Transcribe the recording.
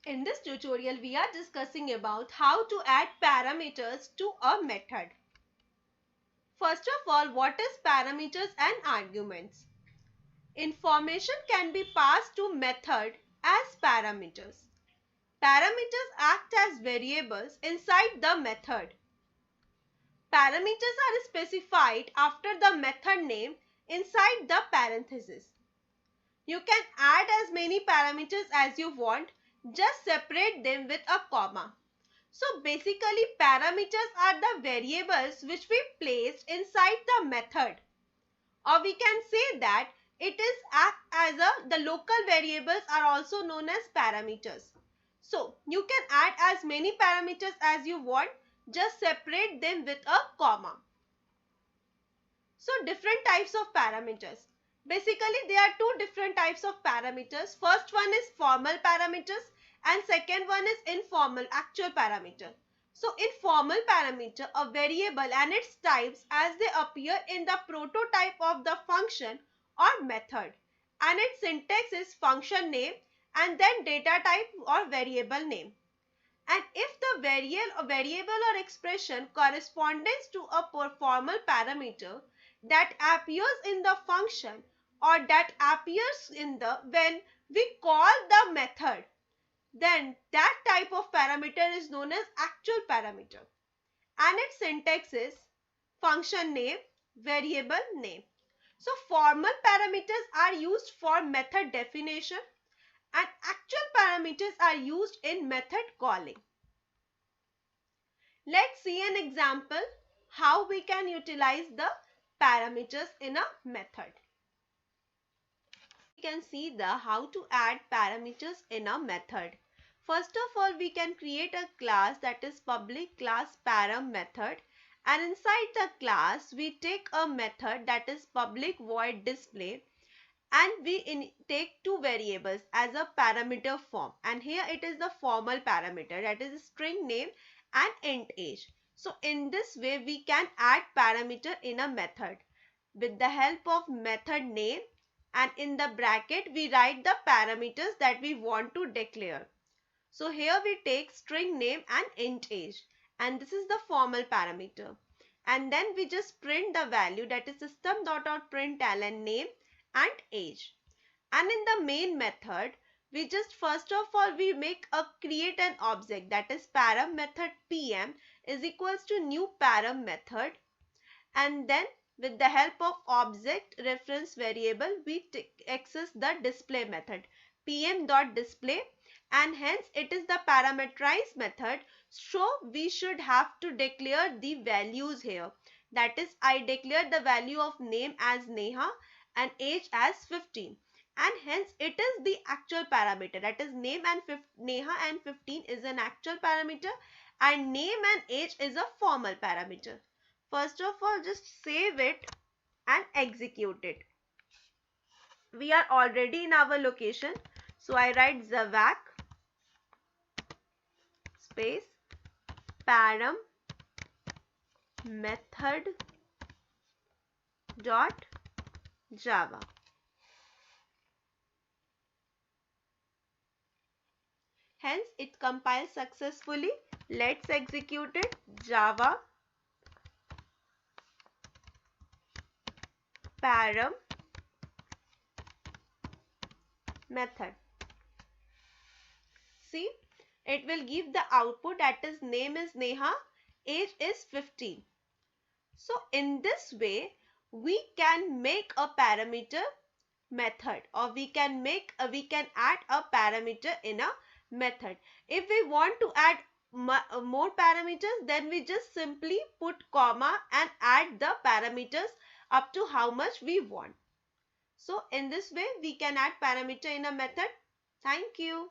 In this tutorial, we are discussing about how to add parameters to a method. First of all, what is parameters and arguments? Information can be passed to method as parameters. Parameters act as variables inside the method. Parameters are specified after the method name inside the parenthesis. You can add as many parameters as you want, just separate them with a comma. So basically parameters are the variables which we placed inside the method, or we can say that it is act as the local variables are also known as parameters. So you can add as many parameters as you want, just separate them with a comma. So different types of parameters. Basically there are two different types of parameters. First one is formal parameters and second one is informal actual parameter. So in formal parameter, a variable and its types as they appear in the prototype of the function or method, and its syntax is function name and then data type or variable name. And if the variable or expression corresponds to a formal parameter that appears in the function or that appears in the when we call the method, then that type of parameter is known as actual parameter, and its syntax is function name, variable name. So formal parameters are used for method definition and actual parameters are used in method calling. Let's see an example how we can utilize the parameters in a method. We can see the how to add parameters in a method. First of all, we can create a class that is public class param method, and inside the class we take a method that is public void display, and we take two variables as a parameter form, and here it is the formal parameter that is string name and int age. So in this way we can add parameter in a method with the help of method name, and in the bracket we write the parameters that we want to declare. So here we take string name and int age, and this is the formal parameter, and then we just print the value that is system.out.println name and age. And in the main method we just first of all we create an object that is param method pm is equals to new param method, and then with the help of object reference variable we access the display method pm.display, and hence it is the parameterized method. So we should have to declare the values here, that is I declare the value of name as Neha and age as 15, and hence it is the actual parameter, that is name and Neha and 15 is an actual parameter and name and age is a formal parameter. First of all, just save it and execute it. We are already in our location, so I write Zavak space param method dot java. Hence it compiles successfully. Let's execute it. Java param method. See, it will give the output, that is name is Neha, age is 15. So in this way we can make a parameter method, or we can add a parameter in a method. If we want to add more parameters, then we just simply put comma and add the parameters up to how much we want. So in this way we can add parameter in a method. Thank you.